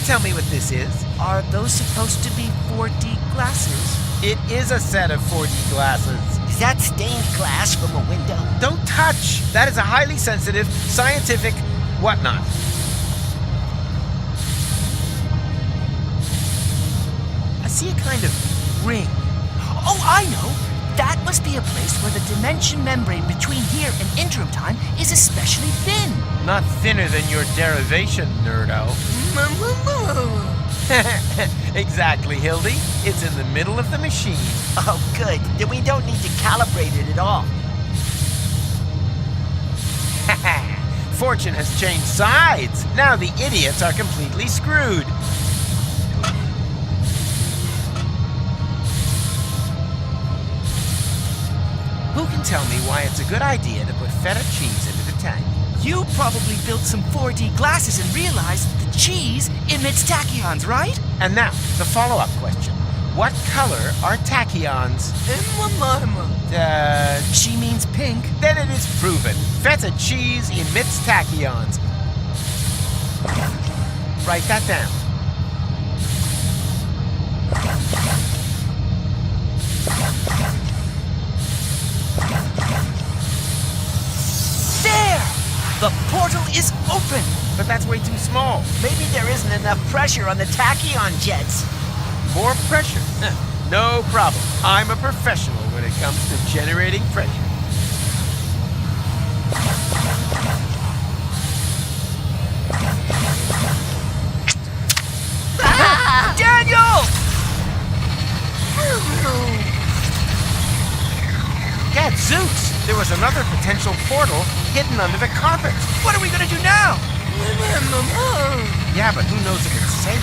tell me what this is? Are those supposed to be 4D glasses? It is a set of 4D glasses. Is that stained glass from a window? Don't touch! That is a highly sensitive, scientific whatnot. I see a kind of ring. Oh, I know! That must be a place where the dimension membrane between here and interim time is especially thin. Not thinner than your derivation, nerdo. Exactly, Hildy. It's in the middle of the machine. Oh, good. Then we don't need to calibrate it at all. Fortune has changed sides. Now the idiots are completely screwed. Who can tell me why it's a good idea to put feta cheese into the tank? You probably built some 4D glasses and realized that the cheese emits tachyons, right? And now, the follow-up question. What color are tachyons? She means pink. Then it is proven. Feta cheese emits tachyons. Write that down. There! The portal is open! But that's way too small. Maybe there isn't enough pressure on the tachyon jets. More pressure? No problem. I'm a professional when it comes to generating pressure. Daniel! Gadzooks! There was another potential portal hidden under the carpet. What are we gonna do now? Yeah, but who knows if it's safe?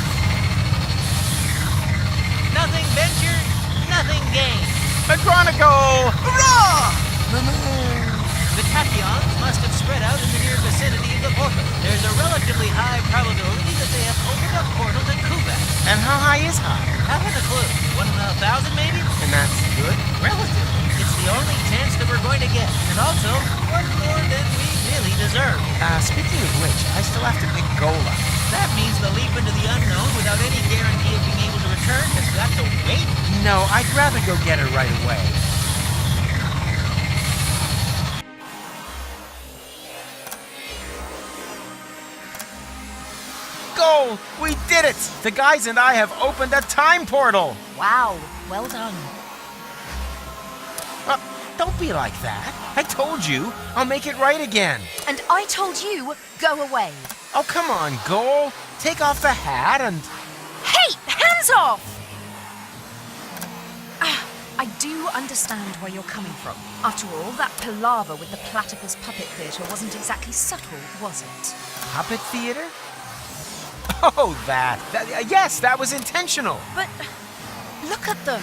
Nothing ventured, nothing gained. McGonagall! Hurrah! The tachyons must have spread out in the near vicinity of the portal. There's a relatively high probability that they have opened up portals at Kubat. And how high is high? Haven't a clue. 1 in 1,000 maybe? And that's good? Relatively. It's the only chance that we're going to get. And also, one more than we really deserve. Speaking of which, I still have to pick Gola. That means the leap into the unknown without any guarantee of being able to return has got to wait. No, I'd rather go get her right away. Goal! We did it! The guys and I have opened a time portal! Wow, well done. Don't be like that. I told you. I'll make it right again. And I told you, go away. Oh, come on, Goal. Take off the hat and... Hey, hands off! I do understand where you're coming from. After all, that palaver with the platypus puppet theatre wasn't exactly subtle, was it? Puppet theater? Oh, yes, that was intentional. But look at them.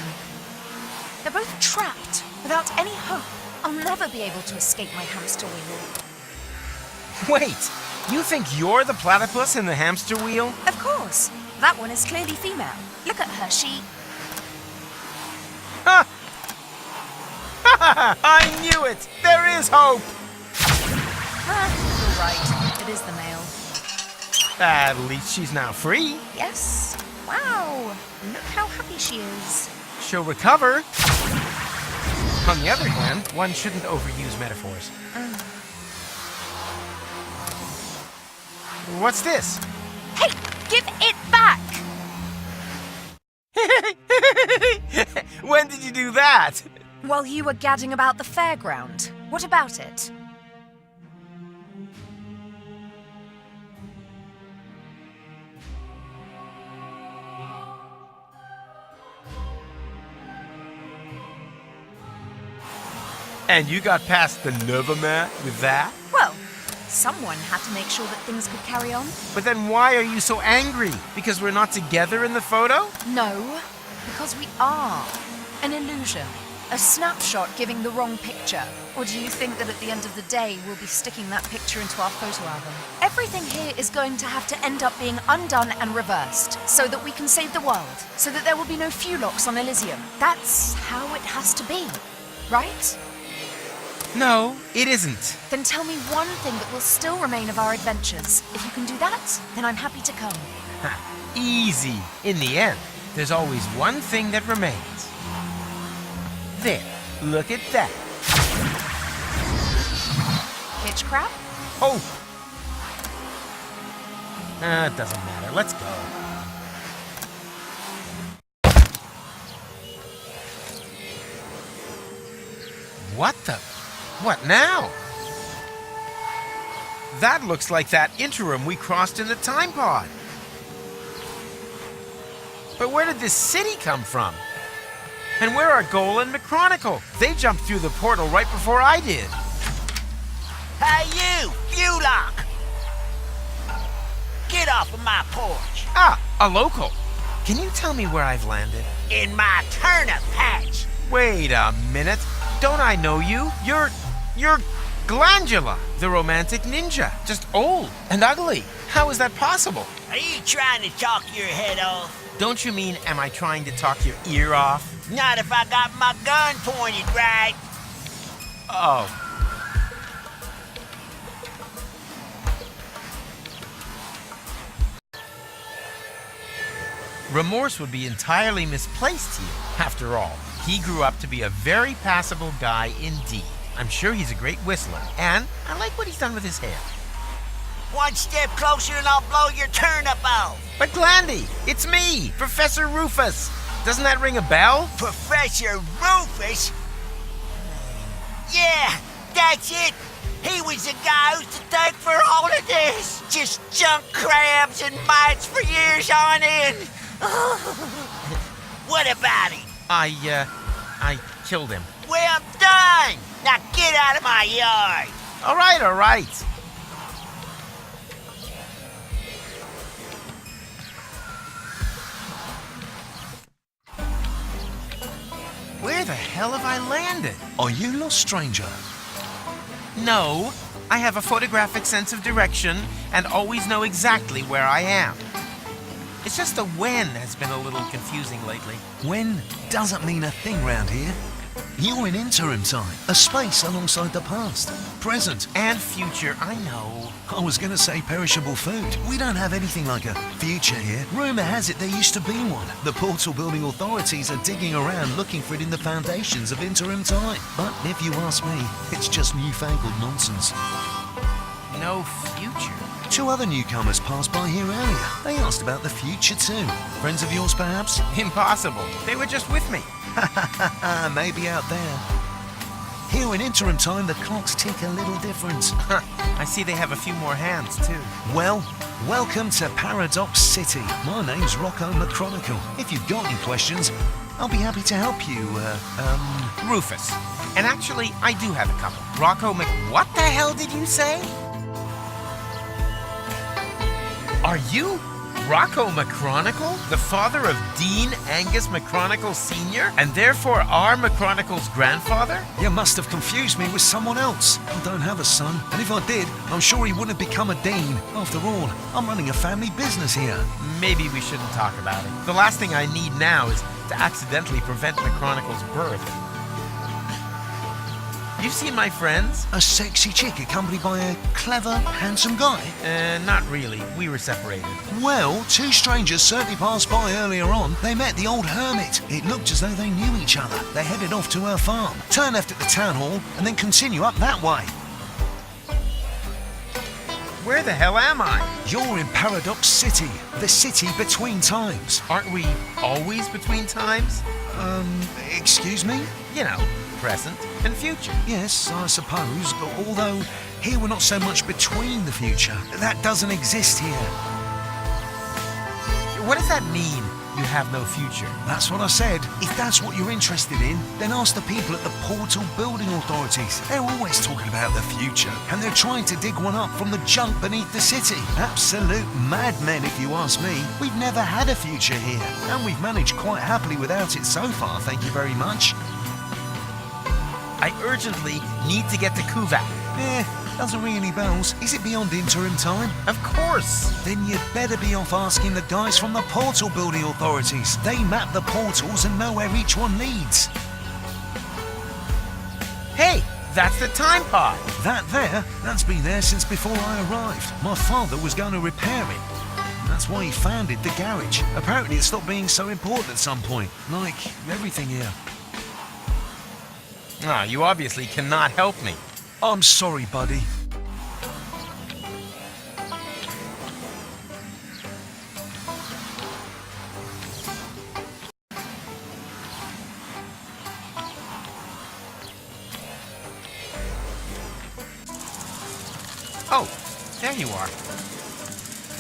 They're both trapped, without any hope. I'll never be able to escape my hamster wheel. Wait, you think you're the platypus in the hamster wheel? Of course. That one is clearly female. Look at her, she... Ha! I knew it! There is hope! You're right. It is the male. At least she's now free. Yes. Wow. Look how happy she is. She'll recover. On the other hand, one shouldn't overuse metaphors. What's this? Hey, give it back! When did you do that? While you were gadding about the fairground. What about it? And you got past the Novamat with that? Well, someone had to make sure that things could carry on. But then why are you so angry? Because we're not together in the photo? No, because we are. An illusion. A snapshot giving the wrong picture. Or do you think that at the end of the day, we'll be sticking that picture into our photo album? Everything here is going to have to end up being undone and reversed, so that we can save the world, so that there will be no Fulocks on Elysium. That's how it has to be, right? No, it isn't. Then tell me one thing that will still remain of our adventures. If you can do that, then I'm happy to come. Easy. In the end, there's always one thing that remains. There, look at that. Hitch crab? Oh! It doesn't matter. Let's go. What the? What now? That looks like that interim we crossed in the time pod. But where did this city come from? And where are Goal and McChronicle? They jumped through the portal right before I did. Hey you, Fulock! Get off of my porch! Ah, a local. Can you tell me where I've landed? In my turnip patch! Wait a minute. Don't I know you? You're Glandula, the romantic ninja. Just old and ugly. How is that possible? Are you trying to talk your head off? Don't you mean, am I trying to talk your ear off? Not if I got my gun pointed right. Oh. Remorse would be entirely misplaced here. After all, he grew up to be a very passable guy indeed. I'm sure he's a great whistler, and I like what he's done with his hair. One step closer and I'll blow your turnip off. But Glandy, it's me, Professor Rufus. Doesn't that ring a bell? Professor Rufus? Yeah, that's it. He was the guy who's to thank for all of this. Just junk crabs and mites for years on end. What about him? I killed him. Well done. Now get out of my yard. All right. Where the hell have I landed? Are you lost, stranger? No, I have a photographic sense of direction and always know exactly where I am. It's just the when has been a little confusing lately. When doesn't mean a thing round here. You're in interim time, a space alongside the past, present. And future, I know. I was going to say perishable food. We don't have anything like a future here. Rumour has it there used to be one. The portal building authorities are digging around looking for it in the foundations of interim time. But if you ask me, it's just newfangled nonsense. No future. 2 other newcomers passed by here earlier. They asked about the future too. Friends of yours, perhaps? Impossible. They were just with me. Maybe out there. Here in interim time, the clocks tick a little different. I see they have a few more hands, too. Well, welcome to Paradox City. My name's Rocco McChronicle. If you've got any questions, I'll be happy to help you, Rufus. And actually, I do have a couple. Rocco What the hell did you say? Are you Rocco McChronicle, the father of Dean Angus McChronicle Sr., and therefore our McChronicle's grandfather? You must have confused me with someone else. I don't have a son, and if I did, I'm sure he wouldn't have become a dean. After all, I'm running a family business here. Maybe we shouldn't talk about it. The last thing I need now is to accidentally prevent McChronicle's birth. You've seen my friends? A sexy chick accompanied by a clever, handsome guy? Not really. We were separated. Well, 2 strangers certainly passed by earlier on. They met the old hermit. It looked as though they knew each other. They headed off to her farm, turn left at the town hall, and then continue up that way. Where the hell am I? You're in Paradox City, the city between times. Aren't we always between times? Excuse me? You know, present and future. Yes, I suppose, although here we're not so much between the future. That doesn't exist here. What does that mean, you have no future? That's what I said. If that's what you're interested in, then ask the people at the portal building authorities. They're always talking about the future, and they're trying to dig one up from the junk beneath the city. Absolute madmen, if you ask me. We've never had a future here, and we've managed quite happily without it so far, thank you very much. I urgently need to get to Kuvak. Doesn't ring any bells. Is it beyond interim time? Of course. Then you'd better be off asking the guys from the portal building authorities. They map the portals and know where each one leads. Hey, that's the time pod. That's been there since before I arrived. My father was going to repair it. That's why he founded the garage. Apparently it stopped being so important at some point. Like everything here. Ah, you obviously cannot help me. I'm sorry, buddy. Oh, there you are.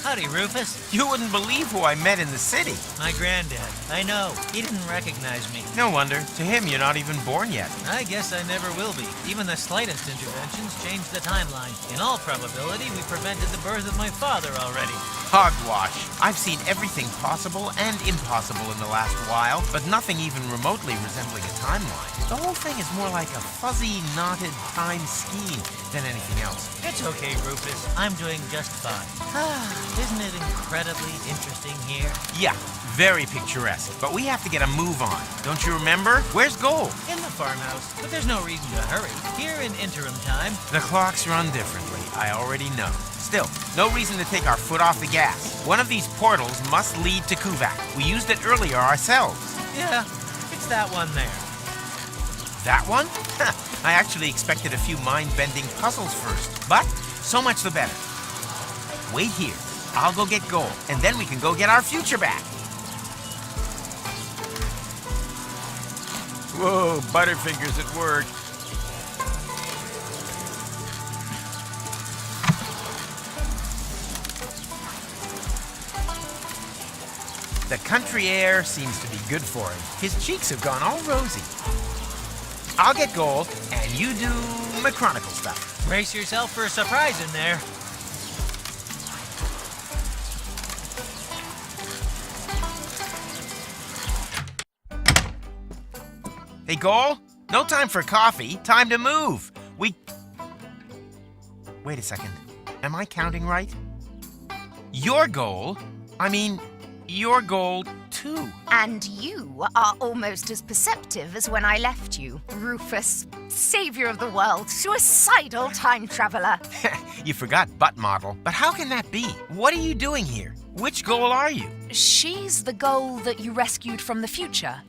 Howdy, Rufus. You wouldn't believe who I met in the city. My granddad. I know. He didn't recognize me. No wonder. To him, you're not even born yet. I guess I never will be. Even the slightest interventions change the timeline. In all probability, we prevented the birth of my father already. Hogwash. I've seen everything possible and impossible in the last while, but nothing even remotely resembling a timeline. The whole thing is more like a fuzzy, knotted time scheme than anything else. It's okay, Rufus. I'm doing just fine. Isn't it incredibly interesting here? Yeah, very picturesque, but we have to get a move on. Don't you remember? Where's Gold? In the farmhouse, but there's no reason to hurry. Here in interim time. The clocks run differently, I already know. Still, no reason to take our foot off the gas. One of these portals must lead to Kuvak. We used it earlier ourselves. Yeah, it's that one there. That one? I actually expected a few mind-bending puzzles first, but so much the better. Wait here. I'll go get Gold, and then we can go get our future back. Whoa, Butterfingers at work. The country air seems to be good for him. His cheeks have gone all rosy. I'll get Gold, and you do McChronicle stuff. Brace yourself for a surprise in there. Hey, Gold, no time for coffee. Time to move. Wait a second. Am I counting right? Your goal? I mean, your goal too. And you are almost as perceptive as when I left you, Rufus, savior of the world, suicidal time traveler. You forgot butt model. But how can that be? What are you doing here? Which goal are you? She's the goal that you rescued from the future.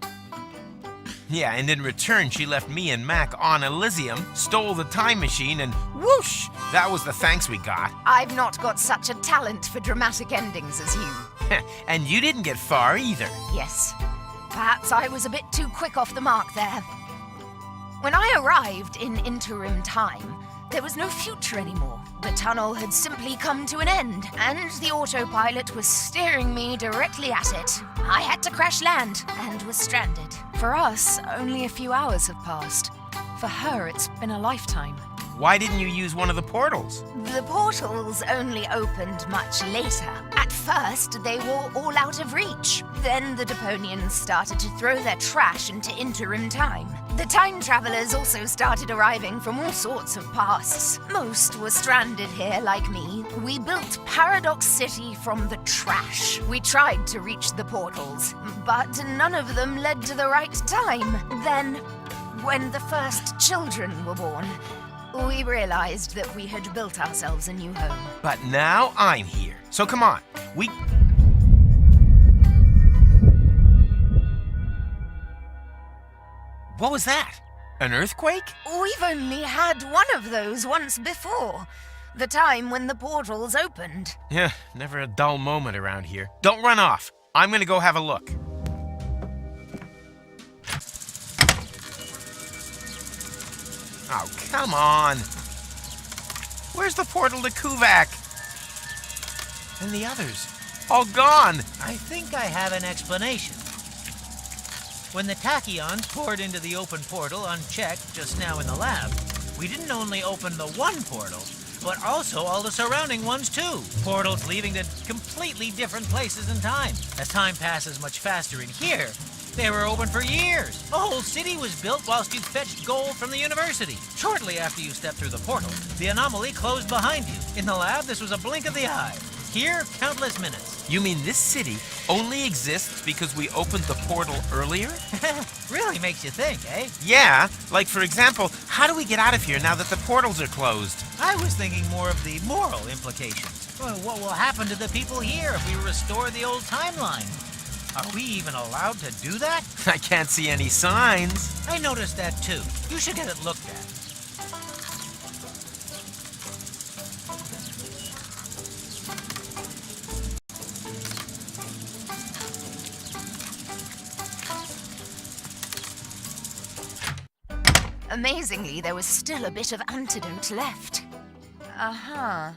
Yeah, and in return, she left me and Mac on Elysium, stole the time machine, and whoosh! That was the thanks we got. I've not got such a talent for dramatic endings as you. And you didn't get far either. Yes, perhaps I was a bit too quick off the mark there. When I arrived in interim time, there was no future anymore. The tunnel had simply come to an end, and the autopilot was steering me directly at it. I had to crash land and was stranded. For us, only a few hours have passed. For her, it's been a lifetime. Why didn't you use one of the portals? The portals only opened much later. At first, they were all out of reach. Then the Deponians started to throw their trash into interim time. The time travelers also started arriving from all sorts of pasts. Most were stranded here like me. We built Paradox City from the trash. We tried to reach the portals, but none of them led to the right time. Then, when the first children were born, we realized that we had built ourselves a new home. But now I'm here. So come on. What was that? An earthquake? We've only had one of those once before. The time when the portals opened. Yeah, never a dull moment around here. Don't run off. I'm gonna go have a look. Oh, come on. Where's the portal to Kuvak? And the others? All gone. I think I have an explanation. When the tachyons poured into the open portal unchecked just now in the lab, we didn't only open the one portal, but also all the surrounding ones too. Portals leading to completely different places in time. As time passes much faster in here, they were open for years. A whole city was built whilst you fetched gold from the university. Shortly after you stepped through the portal, the anomaly closed behind you. In the lab, this was a blink of the eye. Here, countless minutes. You mean this city only exists because we opened the portal earlier? Really makes you think, eh? Yeah, like for example, how do we get out of here now that the portals are closed? I was thinking more of the moral implications. Well, what will happen to the people here if we restore the old timeline? Are we even allowed to do that? I can't see any signs. I noticed that too. You should get it looked at. Amazingly, there was still a bit of antidote left. Uh-huh.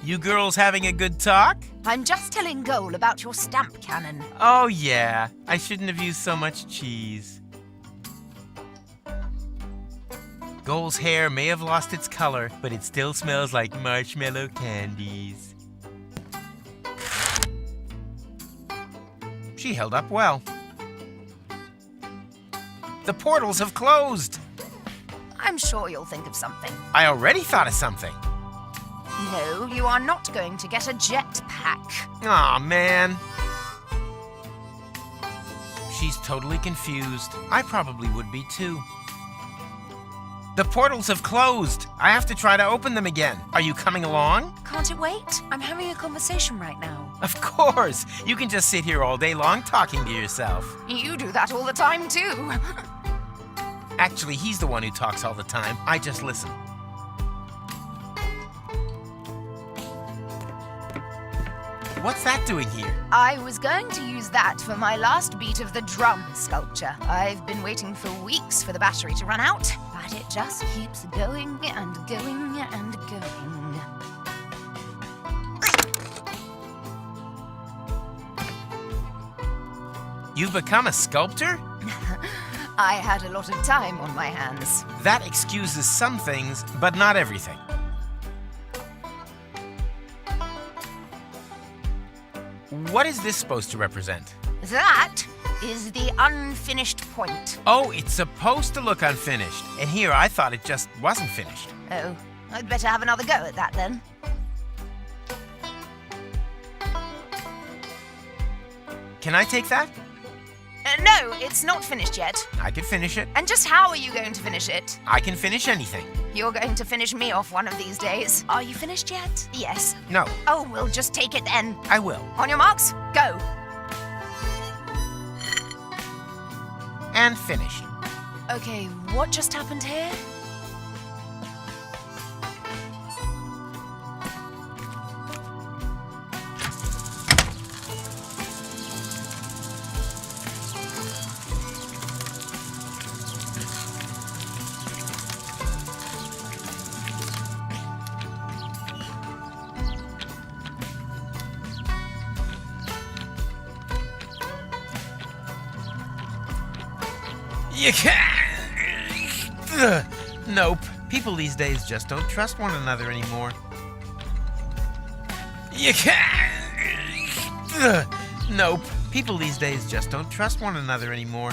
You girls having a good talk? I'm just telling Goal about your stamp cannon. Oh yeah, I shouldn't have used so much cheese. Goal's hair may have lost its color, but it still smells like marshmallow candies. She held up well. The portals have closed. I'm sure you'll think of something. I already thought of something. No, you are not going to get a jetpack. Aw, man. She's totally confused. I probably would be too. The portals have closed. I have to try to open them again. Are you coming along? Can't it wait? I'm having a conversation right now. Of course. You can just sit here all day long talking to yourself. You do that all the time, too. Actually, he's the one who talks all the time. I just listen. What's that doing here? I was going to use that for my last beat of the drum sculpture. I've been waiting for weeks for the battery to run out, but it just keeps going and going and going. You've become a sculptor? I had a lot of time on my hands. That excuses some things, but not everything. What is this supposed to represent? That is the unfinished point. Oh, it's supposed to look unfinished. And here I thought it just wasn't finished. Oh, I'd better have another go at that then. Can I take that? No, it's not finished yet. I can finish it. And just how are you going to finish it? I can finish anything. You're going to finish me off one of these days. Are you finished yet? Yes. No, Oh, we'll just take it then. I will. On your marks, go. And finish. Okay, what just happened here? You can't. Ugh. Nope. People these days just don't trust one another anymore. You can't. Ugh. Nope. People these days just don't trust one another anymore.